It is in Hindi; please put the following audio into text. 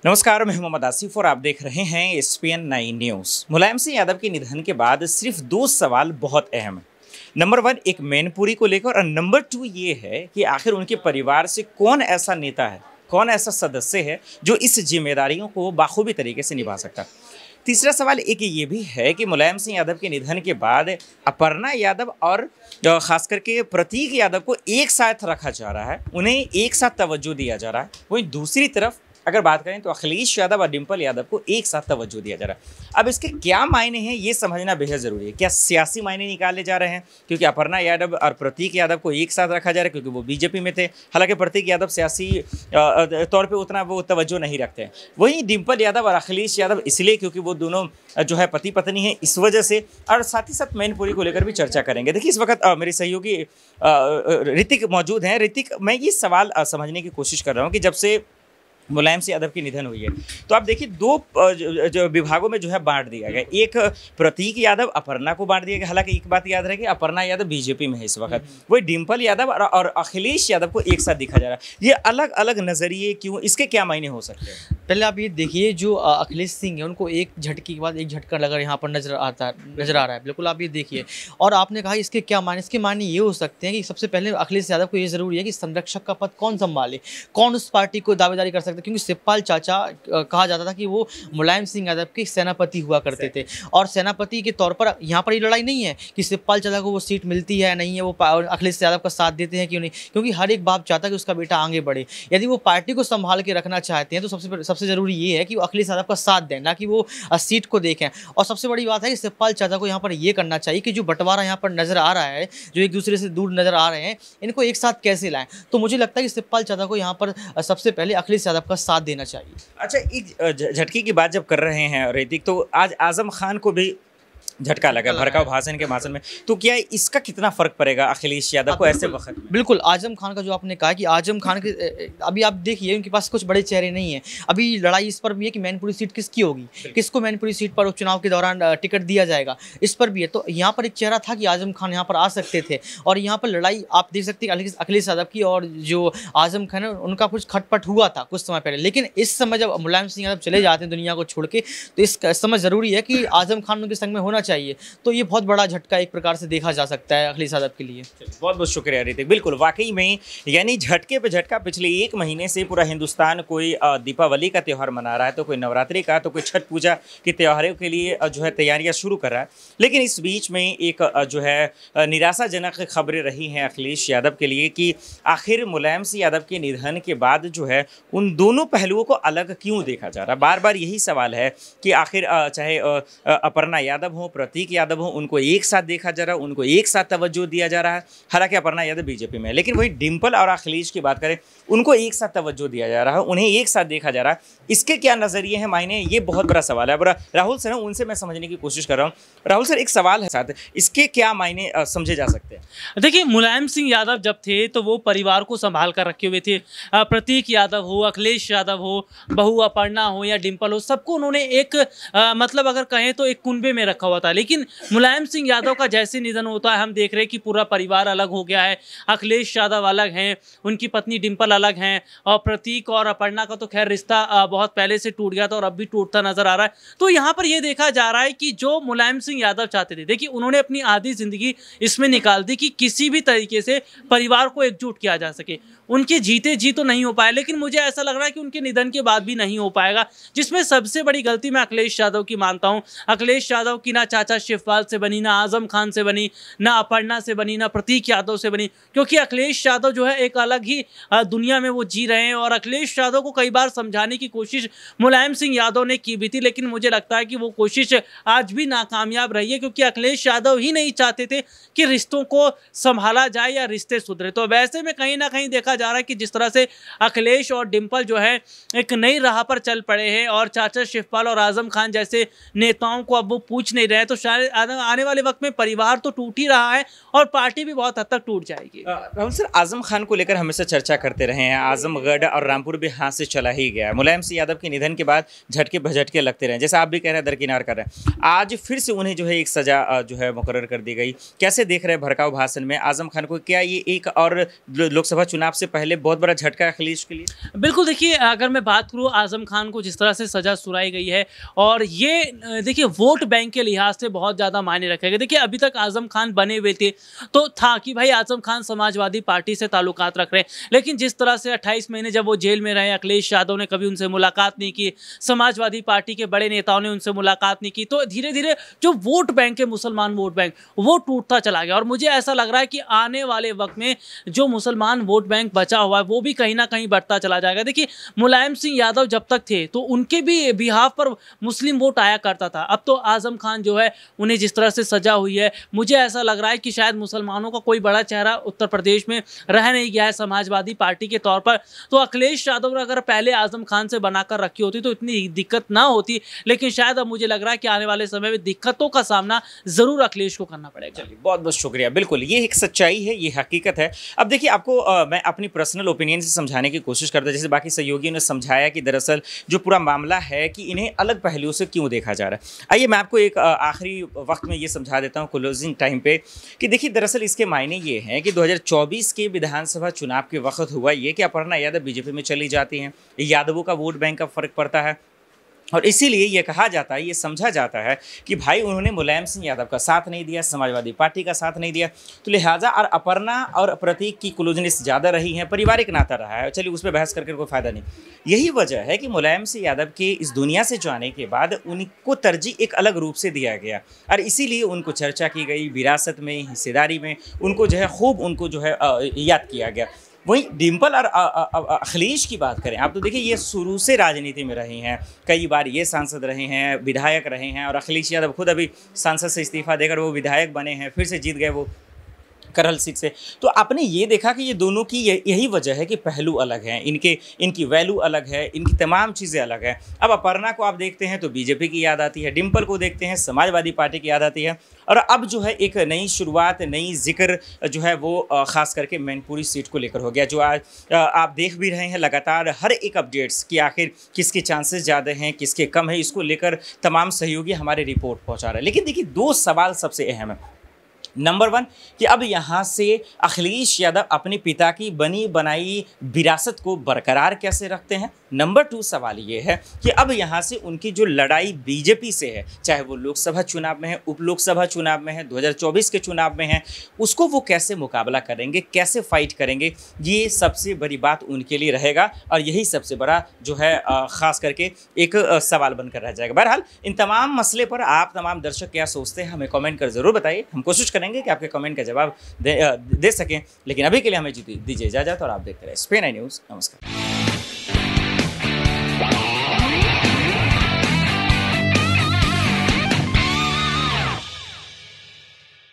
नमस्कार, मैं मोहम्मद आसिफ और आप देख रहे हैं एसपीएन 9 न्यूज़। मुलायम सिंह यादव के निधन के बाद सिर्फ दो सवाल बहुत अहम हैं। नंबर 1 एक मैनपुरी को लेकर और नंबर 2 ये है कि आखिर उनके परिवार से कौन ऐसा नेता है, कौन ऐसा सदस्य है जो इस जिम्मेदारियों को बाखूबी तरीके से निभा सकता है। तीसरा सवाल एक ये भी है कि मुलायम सिंह यादव के निधन के बाद अपर्णा यादव और खास करके प्रतीक यादव को एक साथ रखा जा रहा है, उन्हें एक साथ तवज्जो दिया जा रहा है। वहीं दूसरी तरफ अगर बात करें तो अखिलेश यादव और डिंपल यादव को एक साथ तवज्जो दिया जा रहा है। अब इसके क्या मायने हैं ये समझना बेहद ज़रूरी है। क्या सियासी मायने निकाले जा रहे हैं क्योंकि अपर्णा यादव और प्रतीक यादव को एक साथ रखा जा रहा है क्योंकि वो बीजेपी में थे, हालांकि प्रतीक यादव सियासी तौर पे उतना वो तवज्जो नहीं रखते हैं। वहीं डिंपल यादव और अखिलेश यादव इसलिए क्योंकि वो दोनों जो है पति पत्नी हैं, इस वजह से। और साथ ही साथ मैनपुरी को लेकर भी चर्चा करेंगे। देखिए, इस वक्त मेरे सहयोगी ऋतिक मौजूद हैं। ऋतिक, मैं ये सवाल समझने की कोशिश कर रहा हूँ कि जब से मुलायम सिंह यादव की निधन हुई है तो आप देखिए दो जो विभागों में जो है बांट दिया गया। एक प्रतीक यादव अपर्णा को बांट दिया गया, हालांकि एक बात याद रहे कि अपर्णा यादव बीजेपी में है इस वक्त। वही डिंपल यादव और अखिलेश यादव को एक साथ दिखा जा रहा है। ये अलग अलग नजरिए क्यों, इसके क्या मायने हो सकते हैं? पहले आप ये देखिए, जो अखिलेश सिंह है उनको एक झटके के बाद एक झटका लगा यहाँ पर नजर आ रहा है। बिल्कुल आप ये देखिए, और आपने कहा इसके क्या मायने, इसके मायने ये हो सकते हैं कि सबसे पहले अखिलेश यादव को ये जरूरी है कि संरक्षक का पद कौन संभाले, कौन उस पार्टी को दावेदारी कर सकता है। क्योंकि शिवपाल चाचा कहा जाता था कि वो मुलायम सिंह यादव के सेनापति हुआ करते थे, और सेनापति के तौर पर यहाँ पर ये लड़ाई नहीं है कि शिवपाल चाचा को वो सीट मिलती है नहीं है, वो अखिलेश यादव का साथ देते हैं क्यों नहीं, क्योंकि हर एक बाप चाहता है कि उसका बेटा आगे बढ़े। यदि वो पार्टी को संभाल के रखना चाहते हैं तो सबसे जरूरी ये है कि वो अखिलेश यादव का साथ दें, ना कि वो सीट को देखें। और सबसे बड़ी बात है कि शिवपाल चाचा को यहाँ पर ये करना चाहिए कि जो बंटवारा यहाँ पर नजर आ रहा है, जो एक दूसरे से दूर नजर आ रहे हैं, इनको एक साथ कैसे लाएं। तो मुझे लगता है कि शिवपाल चाचा को यहाँ पर सबसे पहले अखिलेश यादव का साथ देना चाहिए। अच्छा, एक झटके की बात जब कर रहे हैं ऋतिक, तो आज आजम खान को भी झटका लगा भड़काऊ भाषण के भाषण में, तो क्या इसका कितना फर्क पड़ेगा अखिलेश यादव को ऐसे वक्त में? बिल्कुल, आजम खान का जो आपने कहा कि आजम खान के अभी आप देखिए उनके पास कुछ बड़े चेहरे नहीं हैं। अभी लड़ाई इस पर भी है कि मैनपुरी सीट किसकी होगी, किसको मैनपुरी सीट पर उपचुनाव के दौरान टिकट दिया जाएगा, इस पर भी है। तो यहाँ पर एक चेहरा था कि आजम खान यहाँ पर आ सकते थे, और यहाँ पर लड़ाई आप देख सकते हैं अखिलेश यादव की और जो आजम खान है उनका कुछ खटपट हुआ था कुछ समय पहले। लेकिन इस समय जब मुलायम सिंह यादव चले जाते हैं दुनिया को छोड़ के, तो इस समय ज़रूरी है कि आजम खान उनके संग में होना चाहिए। तो ये बहुत बड़ा झटका एक प्रकार से देखा जा सकता है अखिलेश यादव के लिए। बहुत बहुत शुक्रिया ऋतिक। बिल्कुल, वाकई में यानी झटके पे झटका। पिछले एक महीने से पूरा हिंदुस्तान कोई दीपावली का त्यौहार मना रहा है, तो कोई नवरात्रि का, तो कोई छठ पूजा के त्योहारों के लिए जो है तैयारियां शुरू कर रहा है। लेकिन इस बीच में एक जो है निराशाजनक खबरें रही हैं अखिलेश यादव के लिए कि आखिर मुलायम सिंह यादव के निधन के बाद जो है उन दोनों पहलुओं को अलग क्यों देखा जा रहा है। बार बार यही सवाल है कि आखिर चाहे अपर्णा यादव हो, प्रतीक यादव हो, उनको एक साथ देखा जा रहा है, उनको एक साथ तवज्जो दिया जा रहा है। हालांकि अपर्णा यादव बीजेपी में है, लेकिन वही डिंपल और अखिलेश की बात करें, उनको एक साथ तवज्जो दिया जा रहा है, उन्हें एक साथ देखा जा रहा है। इसके क्या नजरिए हैं, मायने, ये बहुत बड़ा सवाल है। अब राहुल सर, उनसे मैं समझने की कोशिश कर रहा हूँ। राहुल सर, एक सवाल है साथ, इसके क्या मायने समझे जा सकते हैं? देखिए, मुलायम सिंह यादव जब थे तो वो परिवार को संभाल कर रखे हुए थे। प्रतीक यादव हो, अखिलेश यादव हो, बहू अपर्णा हो या डिंपल हो, सबको उन्होंने एक मतलब अगर कहें तो एक कुनबे में रखा हुआ था। लेकिन मुलायम सिंह यादव का जैसे निधन होता है, हम देख रहे हैं कि पूरा परिवार अलग हो गया है। अखिलेश यादव अलग हैं, उनकी पत्नी डिंपल अलग हैं, और प्रतीक और अपर्णा का तो खैर रिश्ता बहुत पहले से टूट गया था और अब भी टूटता नजर आ रहा है। तो यहाँ पर यह देखा जा रहा है कि जो मुलायम सिंह यादव चाहते थे, देखिए उन्होंने अपनी आधी जिंदगी इसमें निकाल दी कि किसी भी तरीके से परिवार को एकजुट किया जा सके। उनके जीते जी तो नहीं हो पाया, लेकिन मुझे ऐसा लग रहा है कि उनके निधन के बाद भी नहीं हो पाएगा, जिसमें सबसे बड़ी गलती मैं अखिलेश यादव की मानता हूं। अखिलेश यादव की ना चाचा शिवपाल से बनी, ना आजम खान से बनी, ना अपर्णा से बनी, ना प्रतीक यादव से बनी, क्योंकि अखिलेश यादव जो है एक अलग ही दुनिया में वो जी रहे हैं। और अखिलेश यादव को कई बार समझाने की कोशिश मुलायम सिंह यादव ने की भी थी, लेकिन मुझे लगता है कि वो कोशिश आज भी नाकामयाब रही है, क्योंकि अखिलेश यादव ही नहीं चाहते थे कि रिश्तों को संभाला जाए या रिश्ते सुधरे। तो वैसे में कहीं ना कहीं देखा जा रहा है कि जिस तरह से अखिलेश और डिंपल जो है एक नई राह पर चल पड़े हैं, और चाचा शिवपाल और आजम खान जैसे नेताओं को अब वो पूछ नहीं रहे, तो शायद आने वाले वक्त में परिवार तो टूट ही रहा है और पार्टी भी बहुत हद तक टूट जाएगी। राहुल सर, आजम खान को लेकर हमेशा चर्चा करते रहे हैं। आजमगढ़ और रामपुर भी हाथ से चला ही गया। मुलायम सिंह यादव के निधन के बाद झटके भझटके लगते रहे, जैसे आप भी कह रहे हैं, दरकिनार कर रहे हैं। आज फिर से उन्हें जो है एक सजा जो है मुकर्रर कर दी गई। कैसे देख रहे हैं भड़काऊ भाषण में आजम खान को? क्या ये एक और लोकसभा चुनाव से पहले बहुत बड़ा झटका है अखिलेश के लिए। बिल्कुल, देखिए अगर मैं बात करूँ आज़म खान को जिस तरह से सज़ा सुनाई गई है, और ये देखिए वोट बैंक के लिहाज से बहुत ज़्यादा मायने रखेगा। देखिए अभी तक आज़म खान बने हुए थे तो था कि भाई आज़म खान समाजवादी पार्टी से ताल्लुकात रख रहे हैं, लेकिन जिस तरह से 28 महीने जब वो जेल में रहे, अखिलेश यादव ने कभी उनसे मुलाकात नहीं की, समाजवादी पार्टी के बड़े नेताओं ने उनसे मुलाकात नहीं की, तो धीरे धीरे जो वोट बैंक है, मुसलमान वोट बैंक, वो टूटता चला गया। और मुझे ऐसा लग रहा है कि आने वाले वक्त में जो मुसलमान वोट बैंक बचा हुआ है वो भी कहीं ना कहीं बढ़ता चला जाएगा। देखिए मुलायम सिंह यादव जब तक थे तो उनके भी बिहाफ पर मुस्लिम वोट आया करता था। अब तो आज़म खान जो है उन्हें जिस तरह से सजा हुई है, मुझे ऐसा लग रहा है कि शायद मुसलमानों का कोई बड़ा चेहरा उत्तर प्रदेश में रह नहीं गया है समाजवादी पार्टी के तौर पर। तो अखिलेश यादव अगर पहले आज़म खान से बनाकर रखी होती तो इतनी दिक्कत ना होती, लेकिन शायद अब मुझे लग रहा है कि आने वाले समय में दिक्कतों का सामना जरूर अखिलेश को करना पड़ेगा। चलिए, बहुत बहुत शुक्रिया। बिल्कुल, ये एक सच्चाई है, ये हकीकत है। अब देखिए आपको मैं अपनी पर्सनल ओपिनियन से समझाने की कोशिश करता, जैसे बाकी सहयोगियों ने समझाया कि दरअसल जो पूरा मामला है कि इन्हें अलग पहलुओं से क्यों देखा जा रहा है। आइए मैं आपको एक आखिरी वक्त में ये समझा देता हूँ क्लोजिंग टाइम पे कि देखिए दरअसल इसके मायने ये हैं कि 2024 के विधानसभा चुनाव के वक्त हुआ ये कि अपर्णा यादव बीजेपी में चली जाती हैं, यादवों का वोट बैंक का फर्क पड़ता है, और इसीलिए ये कहा जाता है, ये समझा जाता है कि भाई उन्होंने मुलायम सिंह यादव का साथ नहीं दिया, समाजवादी पार्टी का साथ नहीं दिया, तो लिहाजा और अपर्णा और प्रतीक की क्लोजनेस ज़्यादा रही है, पारिवारिक नाता रहा है। चलिए उस पर बहस करके कोई फ़ायदा नहीं। यही वजह है कि मुलायम सिंह यादव के इस दुनिया से जाने के बाद उनको तरजीह एक अलग रूप से दिया गया, और इसीलिए उनको चर्चा की गई, विरासत में, हिस्सेदारी में उनको जो है खूब उनको जो है याद किया गया। वहीं डिम्पल और अखिलेश की बात करें आप तो देखिए ये शुरू से राजनीति में रहे हैं, कई बार ये सांसद रहे हैं, विधायक रहे हैं, और अखिलेश यादव खुद अभी सांसद से इस्तीफा देकर वो विधायक बने हैं, फिर से जीत गए वो करहल सीट से। तो आपने ये देखा कि ये दोनों की यही वजह है कि पहलू अलग हैं, इनकी वैल्यू अलग है, इनकी तमाम चीज़ें अलग हैं। अब अपर्णा को आप देखते हैं तो बीजेपी की याद आती है, डिम्पल को देखते हैं समाजवादी पार्टी की याद आती है, और अब जो है एक नई शुरुआत, नई जिक्र जो है वो ख़ास करके मैनपुरी सीट को लेकर हो गया, जो आज आप देख भी रहे हैं लगातार हर एक अपडेट्स कि आखिर किसके चांसेस ज़्यादा हैं, किसके कम है, इसको लेकर तमाम सहयोगी हमारे रिपोर्ट पहुँचा रहे हैं। लेकिन देखिए दो सवाल सबसे अहम है। नंबर 1 कि अब यहाँ से अखिलेश यादव अपने पिता की बनी बनाई विरासत को बरकरार कैसे रखते हैं। नंबर 2 सवाल ये है कि अब यहाँ से उनकी जो लड़ाई बीजेपी से है, चाहे वो लोकसभा चुनाव में है, उप लोकसभा चुनाव में है, 2024 के चुनाव में है, उसको वो कैसे मुकाबला करेंगे, कैसे फाइट करेंगे, ये सबसे बड़ी बात उनके लिए रहेगा, और यही सबसे बड़ा जो है ख़ास करके एक सवाल बनकर रह जाएगा। बहरहाल इन तमाम मसले पर आप तमाम दर्शक क्या सोचते हैं हमें कमेंट कर ज़रूर बताइए, हम कोशिश करेंगे कि आपके कमेंट का जवाब दे सकें। लेकिन अभी के लिए हमें दीजिए इजाज़त, और आप देखते रहे SPN9 न्यूज़। नमस्कार।